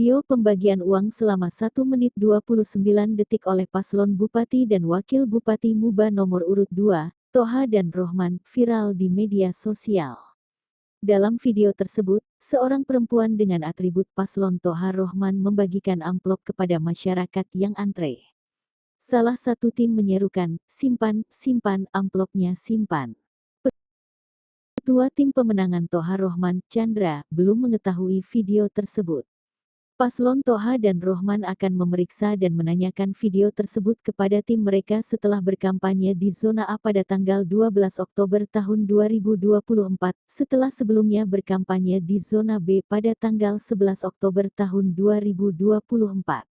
Video pembagian uang selama 1 menit 29 detik oleh paslon Bupati dan Wakil Bupati Muba nomor urut 2, Toha dan Rohman, viral di media sosial. Dalam video tersebut, seorang perempuan dengan atribut paslon Toha Rohman membagikan amplop kepada masyarakat yang antre. Salah satu tim menyerukan, "Simpan, simpan, amplopnya simpan." Ketua tim pemenangan Toha Rohman, Chandra, belum mengetahui video tersebut. Paslon Toha dan Rohman akan memeriksa dan menanyakan video tersebut kepada tim mereka setelah berkampanye di zona A pada tanggal 12 Oktober tahun 2024, setelah sebelumnya berkampanye di zona B pada tanggal 11 Oktober tahun 2024.